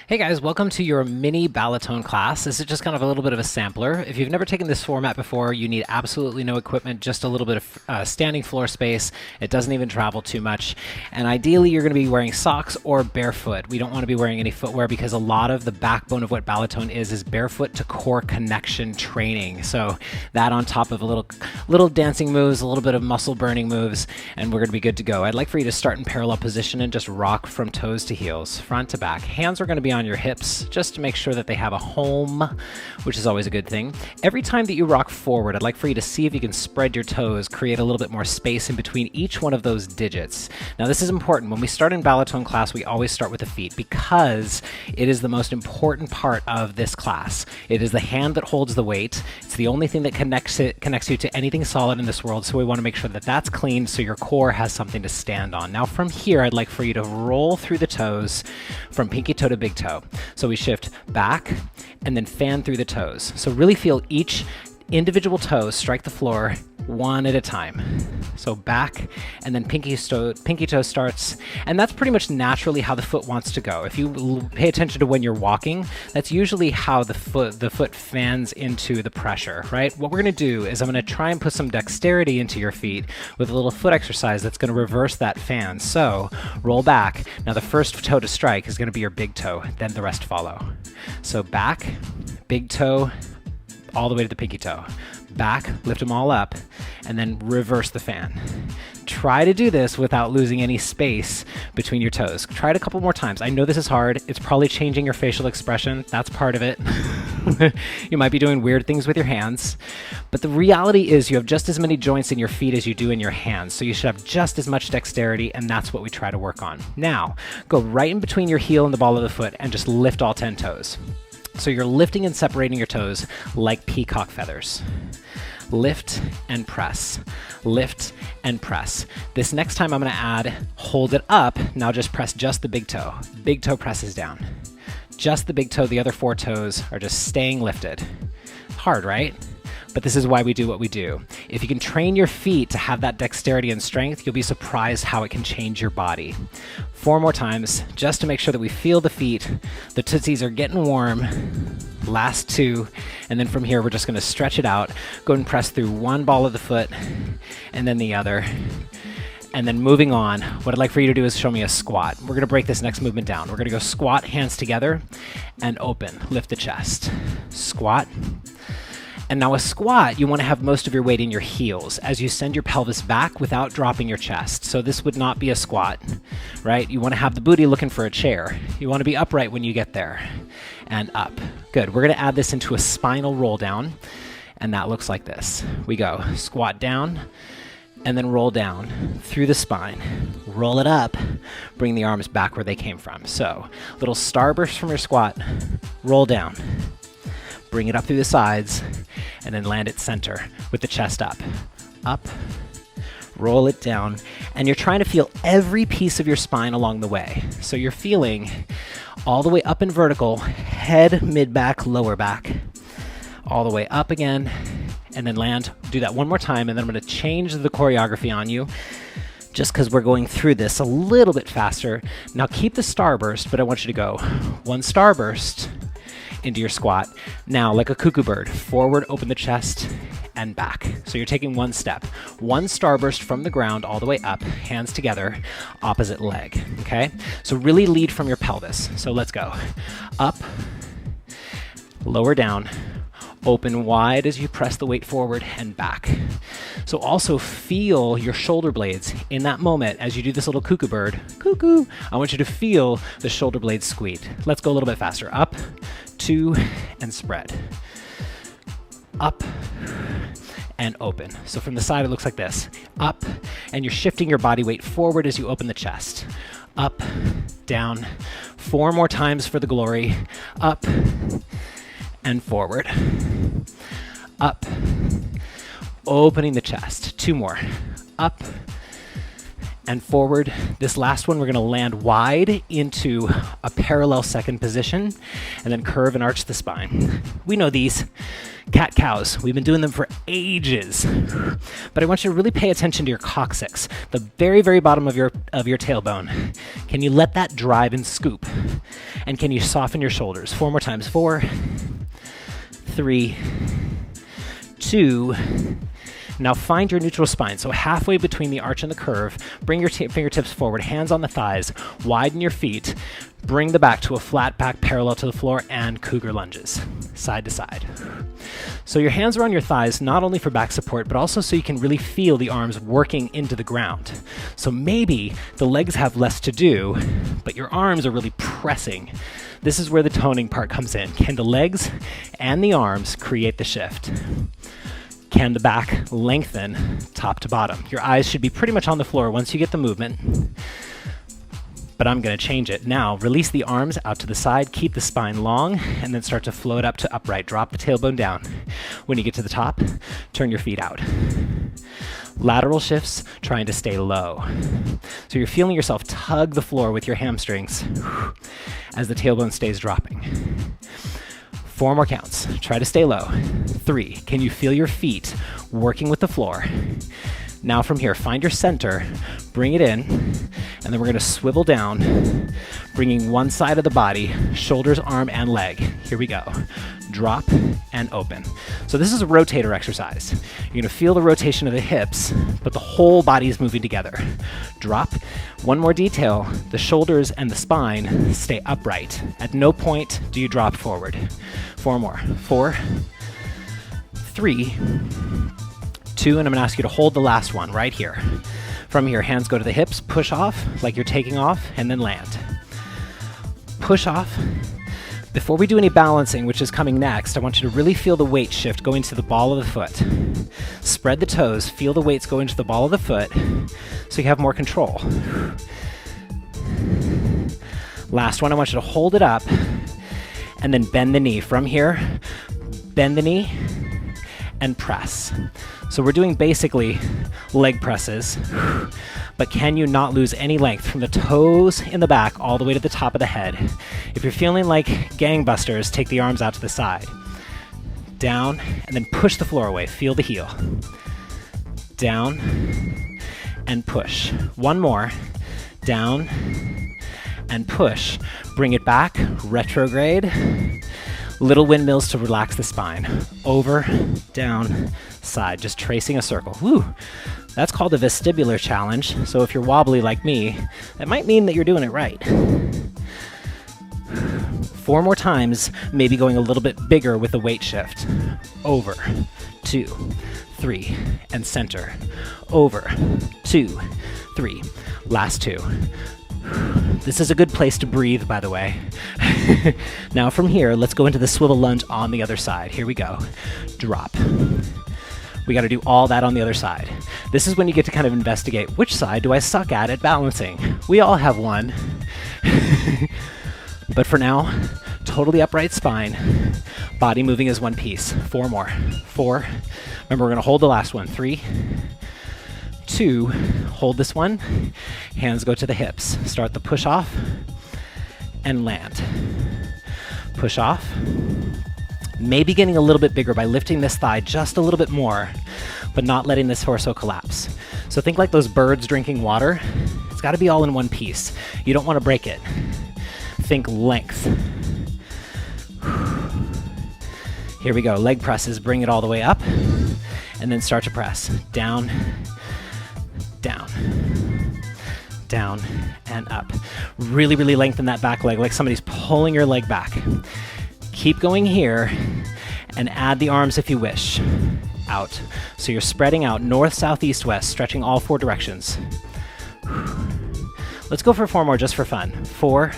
Hey guys, welcome to your mini Balletone class. This is just kind of a little bit of a sampler. If you've never taken this format before, you need absolutely no equipment, just a little bit of standing floor space. It doesn't even travel too much. And ideally, you're going to be wearing socks or barefoot. We don't want to be wearing any footwear because a lot of the backbone of what Balletone is barefoot to core connection training. So that on top of a little dancing moves, a little bit of muscle burning moves, and we're going to be good to go. I'd like for you to start in parallel position and just rock from toes to heels, front to back. Hands are going to be on your hips just to make sure that they have a home, which is always a good thing. Every time that you rock forward, I'd like for you to see if you can spread your toes, create a little bit more space in between each one of those digits. Now this is important. When we start in Balletone class, we always start with the feet because it is the most important part of this class. It is the hand that holds the weight. It's the only thing that connects you to anything solid in this world, so we want to make sure that that's clean so your core has something to stand on. Now from here, I'd like for you to roll through the toes from pinky toe to big toe. So we shift back and then fan through the toes. So really feel each individual toe strike the floor one at a time. So back and then pinky toe starts, and that's pretty much naturally how the foot wants to go. If you pay attention to when you're walking, that's usually how the foot fans into the pressure, right? What we're going to do is I'm going to try and put some dexterity into your feet with a little foot exercise that's going to reverse that fan. So roll back. Now the first toe to strike is going to be your big toe, then the rest follow. So back, big toe, all the way to the pinky toe. Back, lift them all up, and then reverse the fan. Try to do this without losing any space between your toes. Try it a couple more times. I know this is hard. It's probably changing your facial expression. That's part of it. You might be doing weird things with your hands, but the reality is you have just as many joints in your feet as you do in your hands, so you should have just as much dexterity, and that's what we try to work on. Now, go right in between your heel and the ball of the foot and just lift all 10 toes. So you're lifting and separating your toes like peacock feathers. Lift and press, lift and press. This next time I'm going to add, hold it up. Now just press just the big toe. Big toe presses down. Just the big toe, the other 4 toes are just staying lifted. Hard, right? But this is why we do what we do. If you can train your feet to have that dexterity and strength, you'll be surprised how it can change your body. 4 more times, just to make sure that we feel the feet. The tootsies are getting warm. Last 2, and then from here we're just going to stretch it out. Go and press through one ball of the foot, and then the other. And then moving on, what I'd like for you to do is show me a squat. We're going to break this next movement down. We're going to go squat, hands together, and open. Lift the chest. Squat. And now a squat, you want to have most of your weight in your heels as you send your pelvis back without dropping your chest. So this would not be a squat, right? You want to have the booty looking for a chair. You want to be upright when you get there. And up. Good. We're going to add this into a spinal roll down, and that looks like this. We go squat down, and then roll down through the spine. Roll it up. Bring the arms back where they came from. So little starburst from your squat. Roll down. Bring it up through the sides, and then land it center with the chest up. Up, roll it down, and you're trying to feel every piece of your spine along the way. So you're feeling all the way up in vertical, head, mid-back, lower back, all the way up again, and then land. Do that one more time, and then I'm going to change the choreography on you just because we're going through this a little bit faster. Now keep the starburst, but I want you to go 1 starburst, into your squat. Now, like a cuckoo bird, forward, open the chest, and back. So you're taking 1 step. 1 starburst from the ground all the way up, hands together, opposite leg, okay? So really lead from your pelvis. So let's go. Up, lower down, open wide as you press the weight forward and back. So also feel your shoulder blades in that moment as you do this little cuckoo bird. Cuckoo. I want you to feel the shoulder blades squeak. Let's go a little bit faster. Up, 2, and spread. Up, and open. So from the side, it looks like this. Up, and you're shifting your body weight forward as you open the chest. Up, down. 4 more times for the glory. Up, and forward. Up, opening the chest. 2 more. Up, and forward. This last one, we're gonna land wide into a parallel second position and then curve and arch the spine. We know these. Cat-cows, we've been doing them for ages. But I want you to really pay attention to your coccyx, the very, very bottom of your tailbone. Can you let that drive and scoop? And can you soften your shoulders? 4 more times. 4, 3, 2. Now find your neutral spine. So halfway between the arch and the curve, bring your fingertips forward, hands on the thighs, widen your feet, bring the back to a flat back parallel to the floor, and cougar lunges, side to side. So your hands are on your thighs, not only for back support, but also so you can really feel the arms working into the ground. So maybe the legs have less to do, but your arms are really pressing. This is where the toning part comes in. Can the legs and the arms create the shift? Can the back lengthen top to bottom? Your eyes should be pretty much on the floor once you get the movement. But I'm going to change it. Now, release the arms out to the side, keep the spine long, and then start to float up to upright. Drop the tailbone down. When you get to the top, turn your feet out. Lateral shifts, trying to stay low. So you're feeling yourself tug the floor with your hamstrings as the tailbone stays dropping. 4 more counts. Try to stay low. 3. Can you feel your feet working with the floor? Now from here, find your center, bring it in, and then we're going to swivel down, bringing one side of the body, shoulders, arm, and leg. Here we go. Drop and open. So this is a rotator exercise. You're going to feel the rotation of the hips, but the whole body is moving together. Drop. One more detail, the shoulders and the spine stay upright. At no point do you drop forward. 4 more. 4, 3, 2, and I'm going to ask you to hold the last one right here. From here, hands go to the hips, push off like you're taking off, and then land. Push off. Before we do any balancing, which is coming next, I want you to really feel the weight shift going to the ball of the foot. Spread the toes, feel the weights go into the ball of the foot so you have more control. Last one, I want you to hold it up and then bend the knee. From here, bend the knee and press. So we're doing basically leg presses, but can you not lose any length from the toes in the back all the way to the top of the head? If you're feeling like gangbusters, take the arms out to the side. Down, and then push the floor away. Feel the heel. Down, and push. One more. Down, and push. Bring it back, retrograde. Little windmills to relax the spine. Over, down, side, just tracing a circle. Woo! That's called a vestibular challenge, so if you're wobbly like me, that might mean that you're doing it right. 4 more times, maybe going a little bit bigger with the weight shift. Over, 2, 3, and center. Over, 2, 3. Last 2. This is a good place to breathe, by the way. Now from here, let's go into the swivel lunge on the other side. Here we go. Drop. We got to do all that on the other side. This is when you get to kind of investigate, which side do I suck at balancing? We all have one. But for now, totally upright spine, body moving as one piece. 4 more. 4. Remember, we're going to hold the last one. 3, 2, hold this one. Hands go to the hips. Start the push off and land. Push off. Maybe getting a little bit bigger by lifting this thigh just a little bit more, but not letting this torso collapse. So think like those birds drinking water. It's got to be all in one piece. You don't want to break it. Think length. Here we go. Leg presses. Bring it all the way up, and then start to press. Down, down, down, and up. Really, really lengthen that back leg like somebody's pulling your leg back. Keep going here, and add the arms if you wish. Out. So you're spreading out north, south, east, west, stretching all 4 directions. Let's go for 4 more just for fun. 4,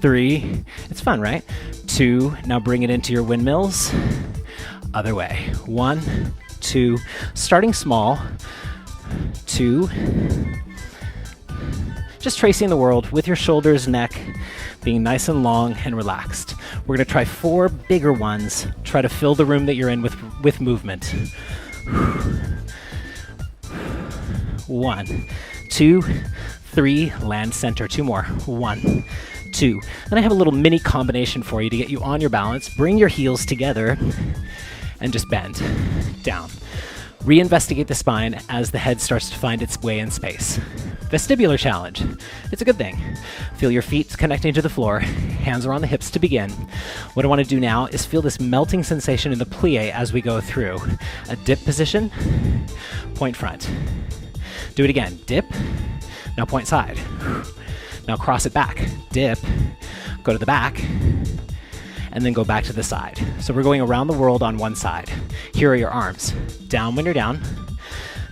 3, it's fun, right? 2, now bring it into your windmills. Other way. 1, 2, starting small. 2, just tracing the world with your shoulders, neck, being nice and long and relaxed. We're going to try 4 bigger ones. Try to fill the room that you're in with movement. 1, 2, 3, land center. 2 more. 1, 2. Then I have a little mini combination for you to get you on your balance. Bring your heels together and just bend down. Reinvestigate the spine as the head starts to find its way in space. Vestibular challenge. It's a good thing. Feel your feet connecting to the floor. Hands are on the hips to begin. What I want to do now is feel this melting sensation in the plie as we go through. A dip position, point front. Do it again. Dip. Now point side. Now cross it back. Dip. Go to the back. And then go back to the side. So we're going around the world on one side. Here are your arms. Down when you're down.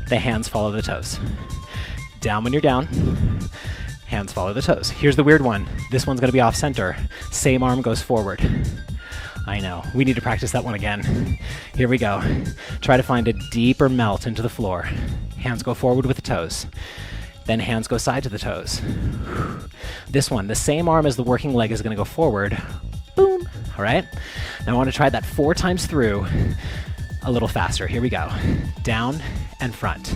The hands follow the toes. Down when you're down. Hands follow the toes. Here's the weird one. This one's going to be off center. Same arm goes forward. I know. We need to practice that one again. Here we go. Try to find a deeper melt into the floor. Hands go forward with the toes. Then hands go side to the toes. This one, the same arm as the working leg is going to go forward. Boom. All right. Now I want to try that 4 times through a little faster. Here we go. Down and front.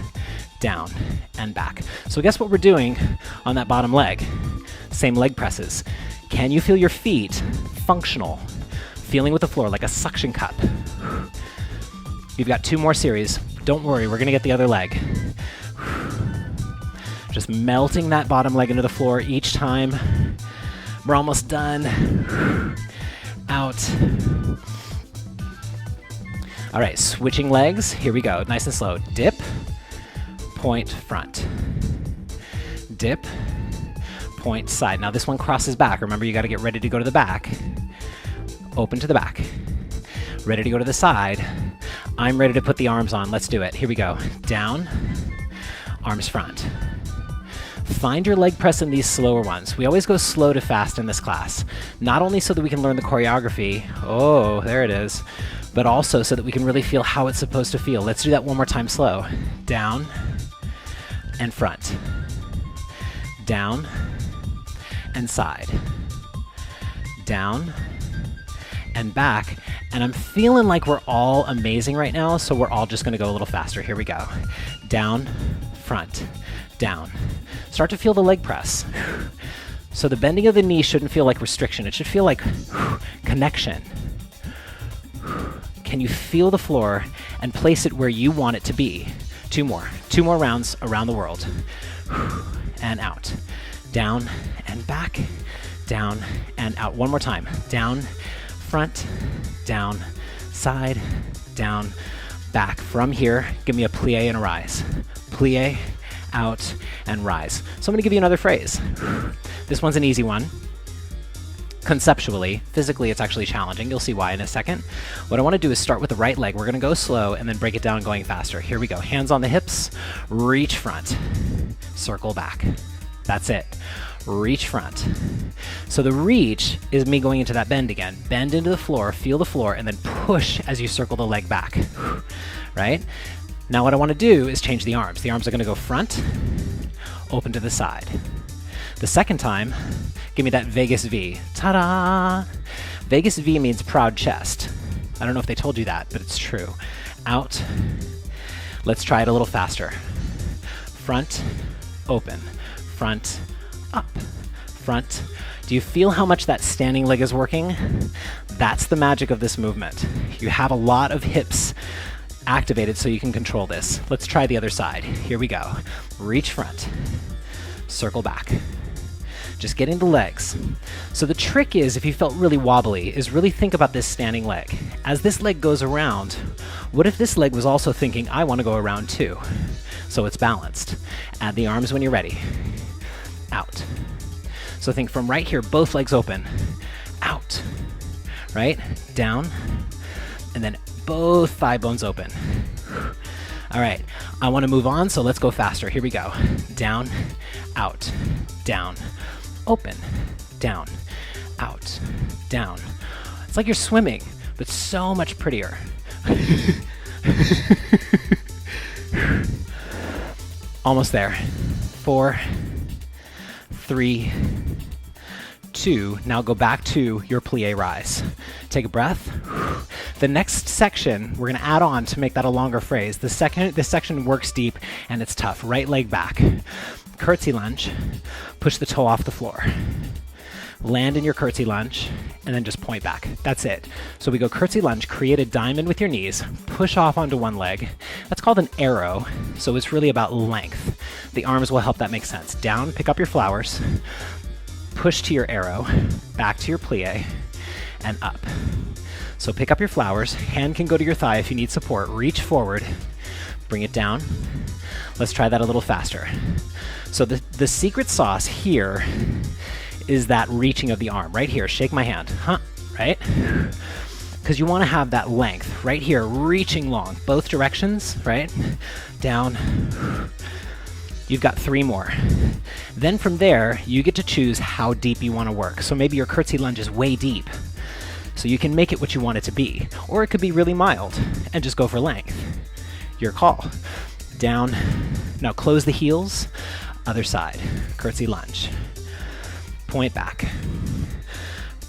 Down and back. So guess what we're doing on that bottom leg? Same leg presses. Can you feel your feet functional? Feeling with the floor like a suction cup. You've got 2 more series. Don't worry, we're going to get the other leg. Just melting that bottom leg into the floor each time. We're almost done. Out. All right, switching legs. Here we go. Nice and slow. Dip, point, front. Dip, point, side. Now this one crosses back. Remember, you got to get ready to go to the back. Open to the back. Ready to go to the side. I'm ready to put the arms on. Let's do it. Here we go. Down, arms front. Find your leg press in these slower ones. We always go slow to fast in this class. Not only so that we can learn the choreography, oh, there it is, but also so that we can really feel how it's supposed to feel. Let's do that one more time slow. Down and front. Down and side. Down and back. And I'm feeling like we're all amazing right now, so we're all just gonna go a little faster. Here we go. Down, front, down. Start to feel the leg press. So the bending of the knee shouldn't feel like restriction. It should feel like connection. Can you feel the floor and place it where you want it to be? 2 more. 2 more rounds around the world. And out. Down and back. Down and out. One more time. Down, front, down, side, down, back. From here, give me a plie and a rise. Plie, out, and rise. So I'm going to give you another phrase. This one's an easy one. Conceptually, physically it's actually challenging. You'll see why in a second. What I want to do is start with the right leg. We're going to go slow and then break it down going faster. Here we go. Hands on the hips, reach front, circle back. That's it. Reach front. So the reach is me going into that bend again. Bend into the floor, feel the floor, and then push as you circle the leg back. Right? Now what I want to do is change the arms. The arms are going to go front, open to the side. The second time, give me that Vegas V. Ta-da! Vegas V means proud chest. I don't know if they told you that, but it's true. Out. Let's try it a little faster. Front, open. Front, up. Front. Do you feel how much that standing leg is working? That's the magic of this movement. You have a lot of hips activated so you can control this. Let's try the other side. Here we go. Reach front. Circle back. Just getting the legs. So the trick is, if you felt really wobbly, is really think about this standing leg. As this leg goes around, what if this leg was also thinking, I want to go around too? So it's balanced. Add the arms when you're ready. Out. So think from right here, both legs open. Out. Right? Down. And then both thigh bones open. All right, I want to move on, so let's go faster. Here we go. Down, out, down, open, down, out, down. It's like you're swimming, but so much prettier. Almost there. 4, 3, 2, now go back to your plie rise. Take a breath. The next section, we're going to add on to make that a longer phrase. This section works deep and it's tough. Right leg back. Curtsy lunge. Push the toe off the floor. Land in your curtsy lunge, and then just point back. That's it. So we go curtsy lunge, create a diamond with your knees, push off onto one leg. That's called an arrow, so it's really about length. The arms will help that make sense. Down, pick up your flowers, push to your arrow, back to your plie, and up. So pick up your flowers, hand can go to your thigh if you need support, reach forward, bring it down. Let's try that a little faster. So the secret sauce here is that reaching of the arm. Right here, shake my hand, right? Because you want to have that length. Right here, reaching long, both directions, right? Down. You've got 3 more. Then from there, you get to choose how deep you want to work. So maybe your curtsy lunge is way deep. So you can make it what you want it to be. Or it could be really mild and just go for length. Your call. Down. Now close the heels. Other side. Curtsy lunge. Point back.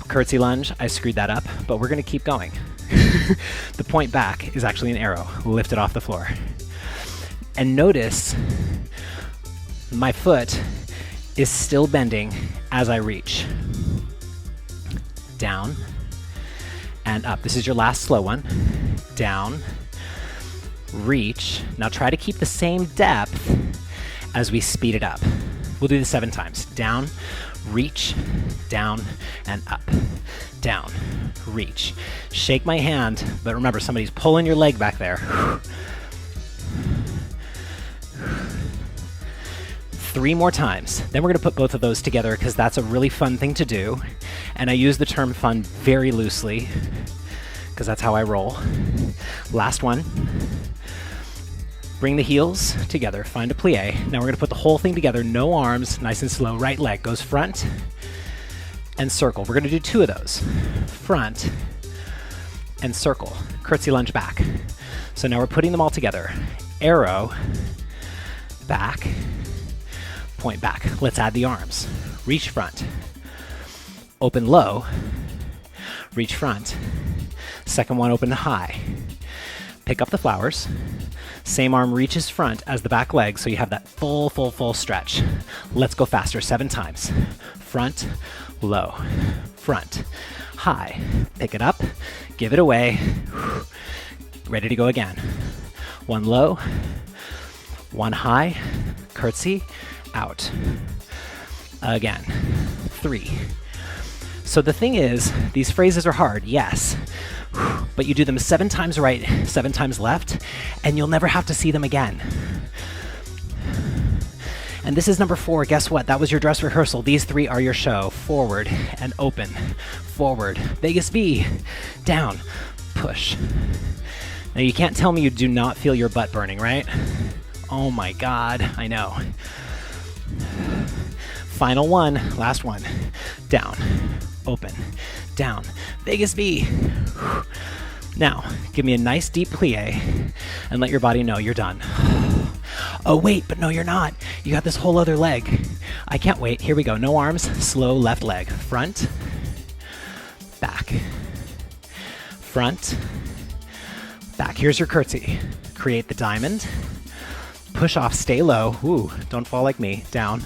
Curtsy lunge, I screwed that up, but we're going to keep going. The point back is actually an arrow. Lift it off the floor. And notice my foot is still bending as I reach. Down and up. This is your last slow one. Down, reach. Now try to keep the same depth as we speed it up. We'll do this 7 times. Down, reach, down, and up. Down, reach. Shake my hand, but remember, somebody's pulling your leg back there. 3 more times. Then we're going to put both of those together because that's a really fun thing to do. And I use the term fun very loosely because that's how I roll. Last one. Bring the heels together, find a plie. Now we're going to put the whole thing together, no arms, nice and slow. Right leg goes front and circle. We're going to do 2 of those. Front and circle. Curtsy lunge back. So now we're putting them all together. Arrow, back, point back. Let's add the arms. Reach front, open low, reach front. Second one, open high. Pick up the flowers. Same arm reaches front as the back leg, so you have that full stretch. Let's go faster, 7 times. Front, low, front, high. Pick it up, give it away. Ready to go again. 1 low, 1 high, curtsy, out. Again, 3. So the thing is, these phrases are hard, yes, but you do them 7 times right, 7 times left, and you'll never have to see them again. And this is number 4. Guess what? That was your dress rehearsal. These 3 are your show. Forward and open. Forward. Vegas V. Down. Push. Now you can't tell me you do not feel your butt burning, right? Oh my God, I know. Final one. Last one. Down. Open. Down. Vegas V. Now, give me a nice deep plie and let your body know you're done. Oh wait, but no, you're not. You got this whole other leg. I can't wait. Here we go. No arms. Slow left leg. Front. Back. Front. Back. Here's your curtsy. Create the diamond. Push off. Stay low. Ooh, don't fall like me. Down.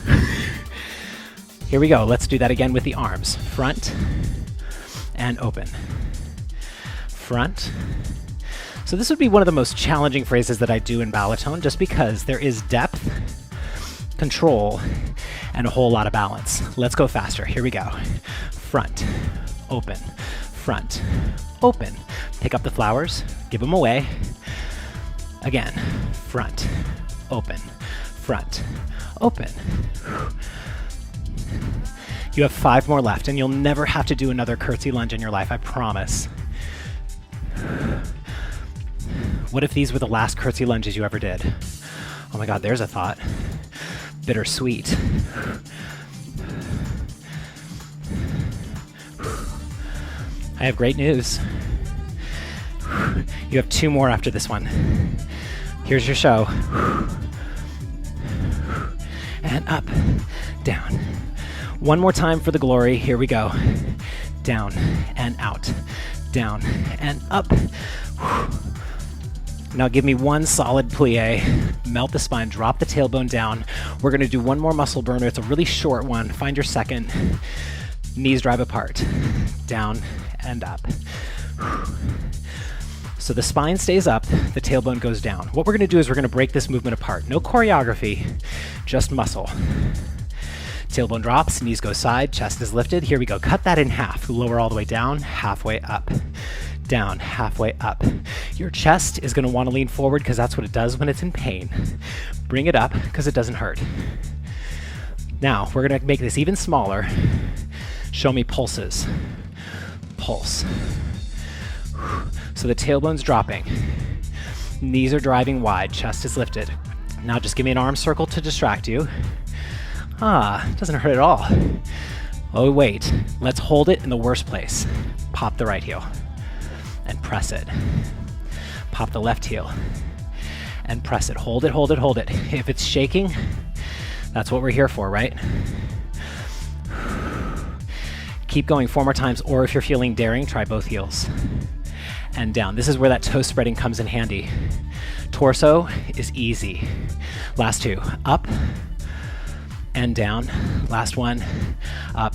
Here we go. Let's do that again with the arms. Front and open. Front. So this would be one of the most challenging phrases that I do in Balletone, just because there is depth, control, and a whole lot of balance. Let's go faster. Here we go. Front, open, front, open. Pick up the flowers, give them away. Again, front, open, front, open. You have 5 more left, and you'll never have to do another curtsy lunge in your life, I promise. What if these were the last curtsy lunges you ever did? Oh my God, there's a thought. Bittersweet. I have great news. You have 2 more after this one. Here's your show. And up, down. One more time for the glory. Here we go. Down and out. Down and up. Now give me one solid plie. Melt the spine, drop the tailbone down. We're gonna do one more muscle burner. It's a really short one. Find your second. Knees drive apart. Down and up. So the spine stays up, the tailbone goes down. What we're gonna do is we're gonna break this movement apart. No choreography, just muscle. Tailbone drops, knees go side, chest is lifted. Here we go, cut that in half. Lower all the way down, halfway up. Down, halfway up. Your chest is gonna wanna lean forward because that's what it does when it's in pain. Bring it up because it doesn't hurt. Now, we're gonna make this even smaller. Show me pulses. Pulse. So the tailbone's dropping. Knees are driving wide, chest is lifted. Now just give me an arm circle to distract you. It doesn't hurt at all. Oh wait, let's hold it in the worst place. Pop the right heel and press it. Pop the left heel and press it. Hold it, hold it, hold it. If it's shaking, that's what we're here for, right? Keep going 4 more times, or if you're feeling daring, try both heels. And down. This is where that toe spreading comes in handy. Torso is easy. Last 2, up and down. Last one, up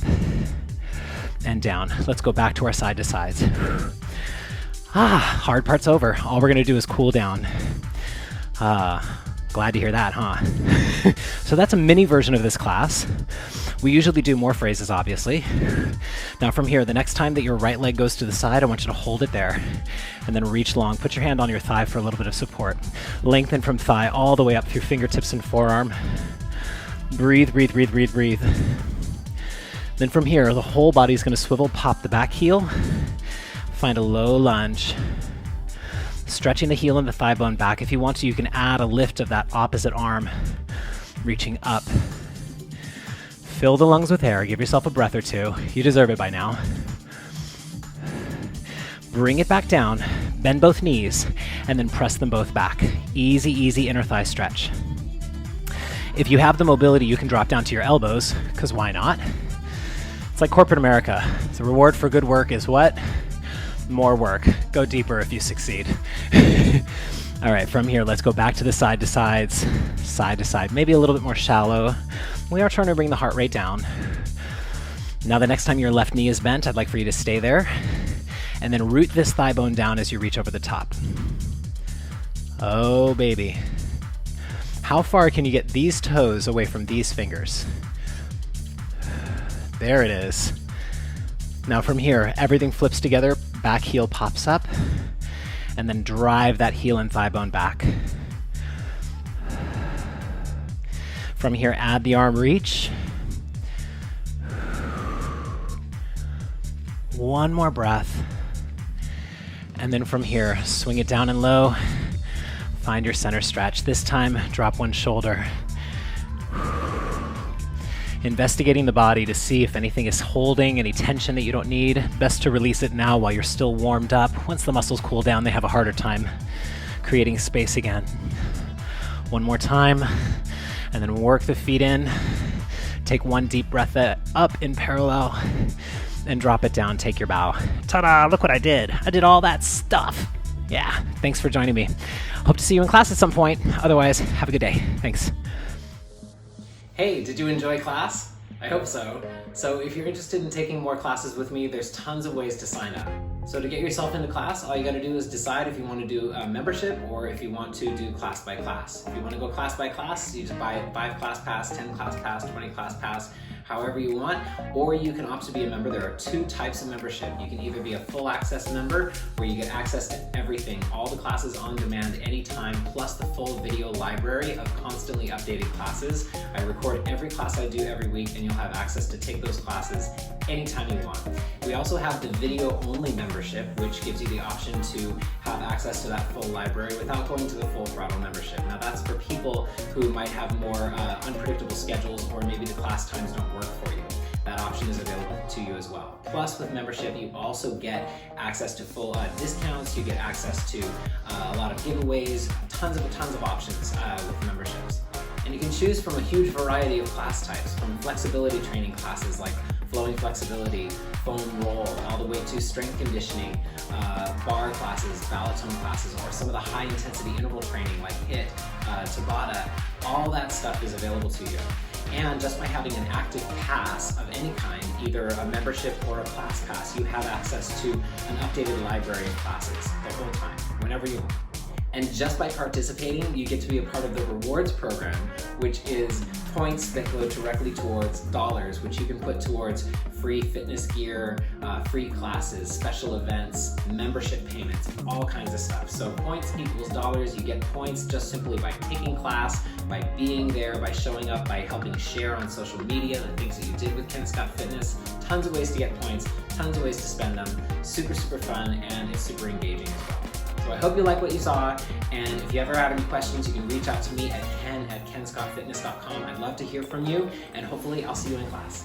and down. Let's go back to our side to sides. Hard part's over. All we're gonna do is cool down. Glad to hear that, huh? So that's a mini version of this class. We usually do more phrases, obviously. Now from here, the next time that your right leg goes to the side, I want you to hold it there and then reach long. Put your hand on your thigh for a little bit of support. Lengthen from thigh all the way up through fingertips and forearm. Breathe, breathe, breathe, breathe, breathe. Then from here, the whole body's gonna swivel, pop the back heel, find a low lunge. Stretching the heel and the thigh bone back. If you want to, you can add a lift of that opposite arm, reaching up. Fill the lungs with air. Give yourself a breath or two. You deserve it by now. Bring it back down, bend both knees, and then press them both back. Easy, easy inner thigh stretch. If you have the mobility, you can drop down to your elbows, because why not? It's like corporate America. The reward for good work is what? More work. Go deeper if you succeed. All right, from here, let's go back to the side to sides, side to side, maybe a little bit more shallow. We are trying to bring the heart rate down. Now the next time your left knee is bent, I'd like for you to stay there and then root this thigh bone down as you reach over the top. Oh, baby. How far can you get these toes away from these fingers? There it is. Now from here, everything flips together, back heel pops up, and then drive that heel and thigh bone back. From here, add the arm reach. One more breath. And then from here, swing it down and low. Find your center stretch. This time, drop one shoulder. Investigating the body to see if anything is holding, any tension that you don't need. Best to release it now while you're still warmed up. Once the muscles cool down, they have a harder time creating space again. One more time, and then work the feet in. Take one deep breath up in parallel, and drop it down, take your bow. Ta-da, look what I did. I did all that stuff. Yeah, thanks for joining me. Hope to see you in class at some point. Otherwise, have a good day. Thanks. Hey, did you enjoy class? I hope so. So if you're interested in taking more classes with me, there's tons of ways to sign up. So to get yourself into class, all you gotta do is decide if you want to do a membership or if you want to do class by class. If you want to go class by class, you just buy 5 class pass, 10 class pass, 20 class pass, however you want, or you can opt to be a member. There are 2 types of membership. You can either be a full access member where you get access to everything, all the classes on demand anytime, plus the full video library of constantly updated classes. I record every class I do every week and you'll have access to take those classes anytime you want. We also have the video only membership, which gives you the option to have access to that full library without going to the full throttle membership. Now that's for people who might have more unpredictable schedules, or maybe the class times don't work for you. That option is available to you as well. Plus with membership, you also get access to full discounts, you get access to a lot of giveaways, tons of options with memberships. And you can choose from a huge variety of class types, from flexibility training classes like flowing flexibility, foam roll, all the way to strength conditioning, bar classes, Balletone classes, or some of the high intensity interval training like HIIT, Tabata. All that stuff is available to you. And just by having an active pass of any kind, either a membership or a class pass, you have access to an updated library of classes the whole time, whenever you want. And just by participating, you get to be a part of the rewards program, which is points that go directly towards dollars, which you can put towards free fitness gear, free classes, special events, membership payments, all kinds of stuff. So points equals dollars. You get points just simply by taking class, by being there, by showing up, by helping share on social media the things that you did with Ken Scott Fitness. Tons of ways to get points, tons of ways to spend them. Super, super fun, and it's super engaging as well. So I hope you like what you saw, and if you ever have any questions, you can reach out to me at ken@kenscottfitness.com. I'd love to hear from you, and hopefully I'll see you in class.